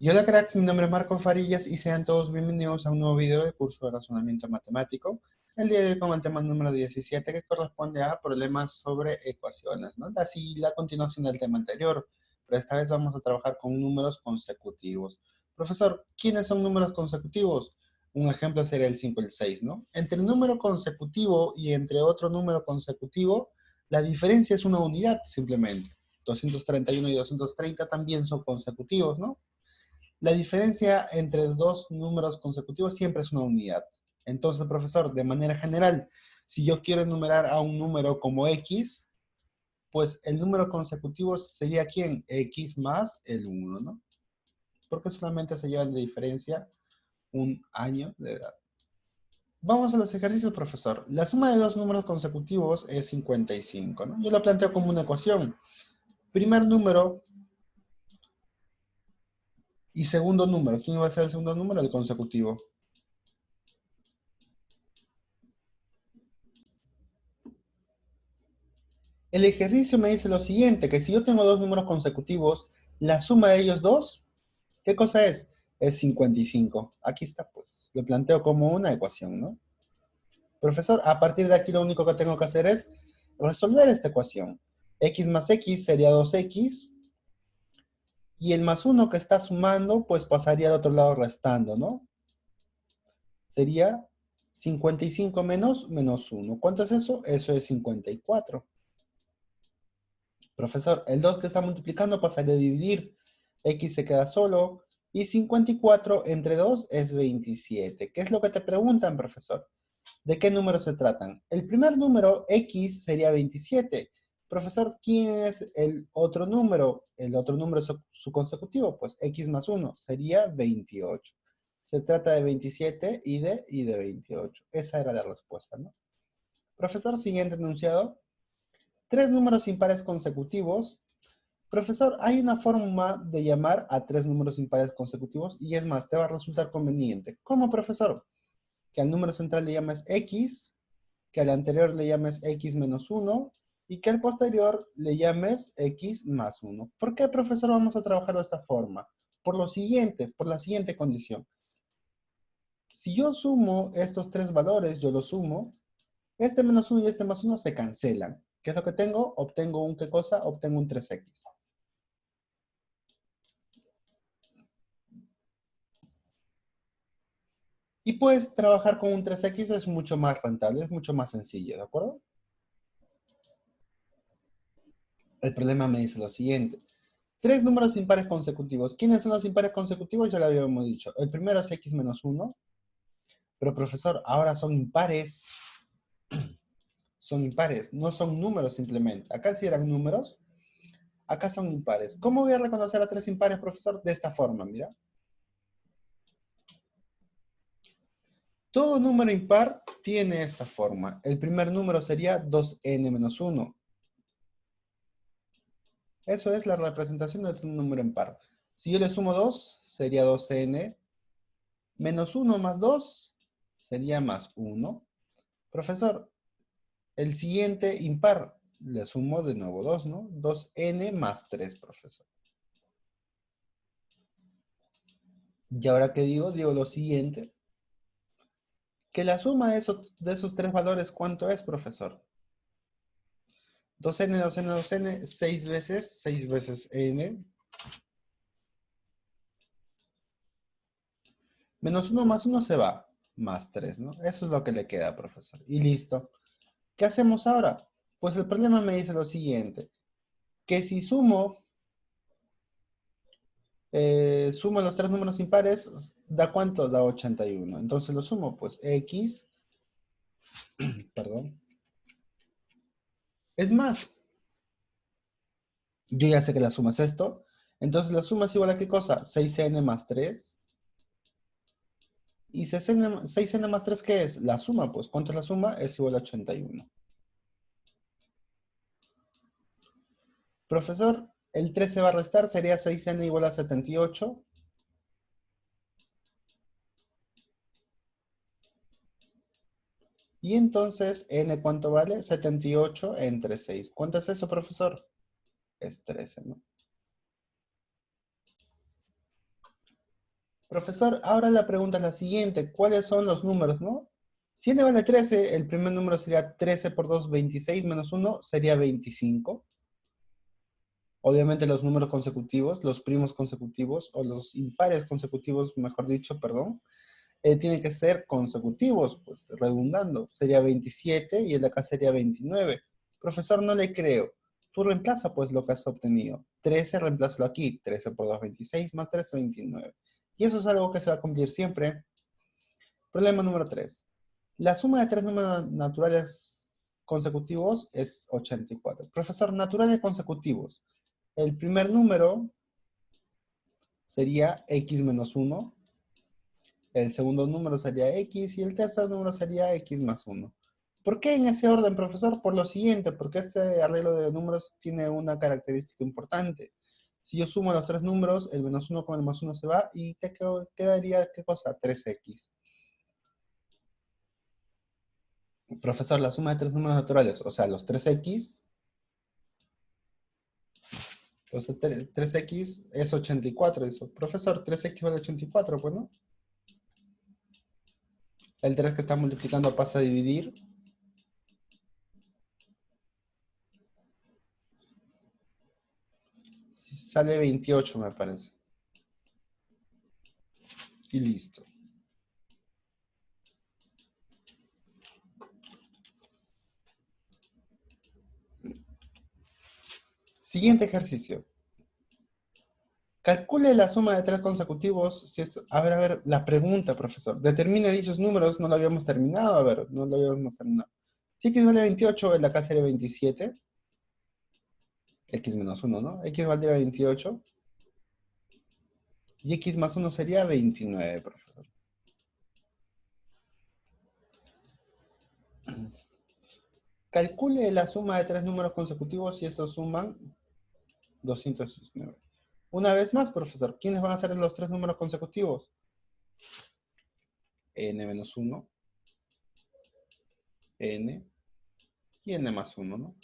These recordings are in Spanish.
Y hola cracks, mi nombre es Marco Farillas y sean todos bienvenidos a un nuevo video de curso de razonamiento matemático. El día de hoy con el tema número 17 que corresponde a problemas sobre ecuaciones, ¿no? La continuación del tema anterior, pero esta vez vamos a trabajar con números consecutivos. Profesor, ¿quiénes son números consecutivos? Un ejemplo sería el 5 y el 6, ¿no? Entre el número consecutivo y entre otro número consecutivo, la diferencia es una unidad simplemente. 231 y 230 también son consecutivos, ¿no? La diferencia entre dos números consecutivos siempre es una unidad. Entonces, profesor, de manera general, si yo quiero enumerar a un número como x, pues el número consecutivo sería ¿quién? X más el 1, ¿no? Porque solamente se llevan de diferencia un año de edad. Vamos a los ejercicios, profesor. La suma de dos números consecutivos es 55, ¿no? Yo lo planteo como una ecuación. Primer número y segundo número. ¿Quién va a ser el segundo número? El consecutivo. El ejercicio me dice lo siguiente, que si yo tengo dos números consecutivos, la suma de ellos dos, ¿qué cosa es? Es 55. Aquí está, pues. Lo planteo como una ecuación, ¿no? Profesor, a partir de aquí lo único que tengo que hacer es resolver esta ecuación. X más X sería 2X, y el más 1 que está sumando, pues pasaría al otro lado restando, ¿no? Sería 55 menos 1. ¿Cuánto es eso? Eso es 54. Profesor, el 2 que está multiplicando pasaría a dividir. X se queda solo. Y 54 entre 2 es 27. ¿Qué es lo que te preguntan, profesor? ¿De qué números se tratan? El primer número, X, sería 27. Profesor, ¿quién es el otro número? El otro número es su consecutivo. Pues X más 1 sería 28. Se trata de 27 y de 28. Esa era la respuesta, ¿no? Profesor, siguiente enunciado. Tres números impares consecutivos. Profesor, hay una forma de llamar a tres números impares consecutivos y es más, te va a resultar conveniente. ¿Cómo, profesor? Que al número central le llames X, que al anterior le llames X menos 1 y que al posterior le llames X más 1. ¿Por qué, profesor, vamos a trabajar de esta forma? Por lo siguiente, por la siguiente condición. Si yo sumo estos tres valores, yo los sumo, este menos 1 y este más 1 se cancelan. ¿Qué es lo que tengo? Obtengo un ¿qué cosa? Obtengo un 3X. Y pues trabajar con un 3X es mucho más rentable, es mucho más sencillo, ¿de acuerdo? El problema me dice lo siguiente. Tres números impares consecutivos. ¿Quiénes son los impares consecutivos? Ya lo habíamos dicho. El primero es X menos 1. Pero profesor, ahora son impares. Son impares, no son números simplemente. Acá sí eran números. Acá son impares. ¿Cómo voy a reconocer a tres impares, profesor? De esta forma, mira. Todo número impar tiene esta forma. El primer número sería 2n menos 1. Eso es la representación de un número impar. Si yo le sumo 2, sería 2n. Menos 1 más 2 sería más 1. Profesor, el siguiente impar, le sumo de nuevo 2, ¿no? 2n más 3, profesor. Y ahora que digo, digo lo siguiente. Que la suma de esos tres valores, ¿cuánto es, profesor? 2n, 2n, 2n, 6 veces n. Menos 1 más 1 se va, más 3, ¿no? Eso es lo que le queda, profesor. Y listo. ¿Qué hacemos ahora? Pues el problema me dice lo siguiente. Que si sumo los tres números impares, ¿da cuánto? Da 81. Entonces lo sumo, pues x, perdón. Es más, yo ya sé que la suma es esto. Entonces la suma es igual a ¿qué cosa? 6n más 3. ¿Y 6n más 3 qué es? La suma, pues. ¿Cuánto es la suma? Es igual a 81. Profesor, el 3 se va a restar, sería 6n igual a 78. Y entonces, n, ¿cuánto vale? 78 entre 6. ¿Cuánto es eso, profesor? Es 13, ¿no? Profesor, ahora la pregunta es la siguiente. ¿Cuáles son los números, no? Si n vale 13, el primer número sería 13 por 2, 26, menos 1 sería 25. Obviamente los números consecutivos, los primos consecutivos, o los impares consecutivos, mejor dicho, perdón, tienen que ser consecutivos, pues redundando. Sería 27 y el de acá sería 29. Profesor, no le creo. Tú reemplaza pues lo que has obtenido. 13, reemplázalo aquí. 13 por 2, 26, más 3, 29. Y eso es algo que se va a cumplir siempre. Problema número 3. La suma de tres números naturales consecutivos es 84. Profesor, naturales consecutivos. El primer número sería x menos 1. El segundo número sería x y el tercer número sería x más 1. ¿Por qué en ese orden, profesor? Por lo siguiente, porque este arreglo de números tiene una característica importante. Si yo sumo los tres números, el menos 1 con el más 1 se va y te quedaría, ¿qué cosa? 3x. Profesor, la suma de tres números naturales, o sea, los 3x, entonces 3x es 84. Eso. Profesor, 3x vale 84, pues, ¿no? El 3 que está multiplicando pasa a dividir. Sale 28, me parece. Y listo. Siguiente ejercicio. Calcule la suma de tres consecutivos. Si esto, a ver, la pregunta, profesor. Determine dichos números, no lo habíamos terminado, a ver, no lo habíamos terminado. Si x vale 28, el de acá sería 27. X menos 1, ¿no? X valdría 28. Y x más 1 sería 29, profesor. Calcule la suma de tres números consecutivos si estos suman 219. Una vez más, profesor, ¿quiénes van a ser los tres números consecutivos? N menos 1, N y N más 1, ¿no?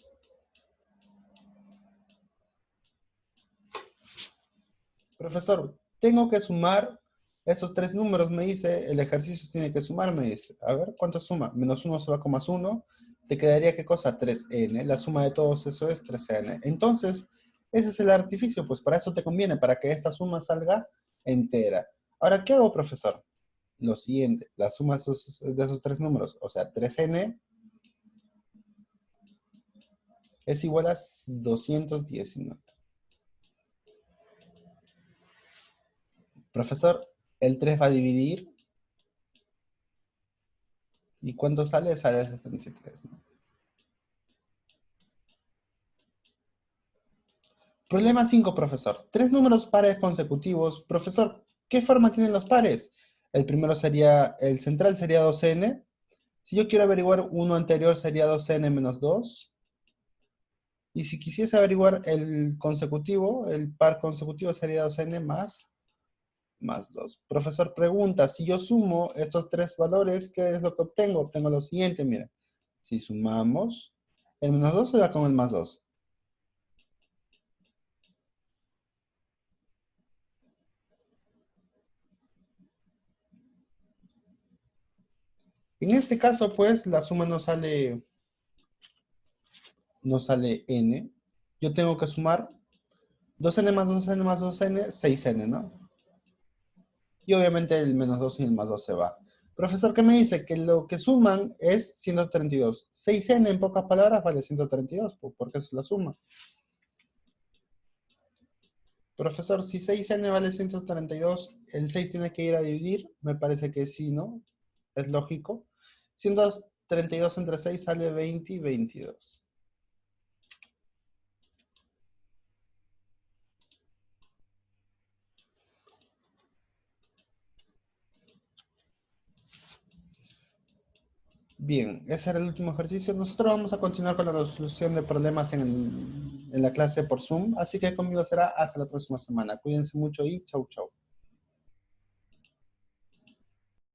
Profesor, tengo que sumar esos tres números, me dice, el ejercicio tiene que sumar, me dice. A ver, ¿cuánto suma? Menos 1 se va con más 1, te quedaría, ¿qué cosa? 3n, la suma de todos eso es 3n. Entonces, ese es el artificio, pues para eso te conviene, para que esta suma salga entera. Ahora, ¿qué hago, profesor? Lo siguiente, la suma de esos tres números, o sea, 3n es igual a 219. Profesor, el 3 va a dividir. ¿Y cuánto sale? Sale 73, ¿no? Problema 5, profesor. Tres números pares consecutivos. Profesor, ¿qué forma tienen los pares? El primero sería, el central sería 2n. Si yo quiero averiguar uno anterior sería 2n menos 2. Y si quisiese averiguar el consecutivo, el par consecutivo sería 2n más 2. Profesor pregunta, si yo sumo estos tres valores, ¿qué es lo que obtengo? Obtengo lo siguiente, mira. Si sumamos, el menos 2 se va con el más 2. En este caso, pues, la suma no sale n. Yo tengo que sumar 2n más 2n más 2n, 6n, ¿no? Y obviamente el menos 2 y el más 2 se va. Profesor, ¿qué me dice? Que lo que suman es 132. 6n en pocas palabras vale 132, porque es la suma. Profesor, si 6n vale 132, el 6 tiene que ir a dividir. Me parece que sí, ¿no? Es lógico. 132 entre 6 sale 20 y 22. Bien, ese era el último ejercicio. Nosotros vamos a continuar con la resolución de problemas en la clase por Zoom, así que conmigo será hasta la próxima semana. Cuídense mucho y chau, chau.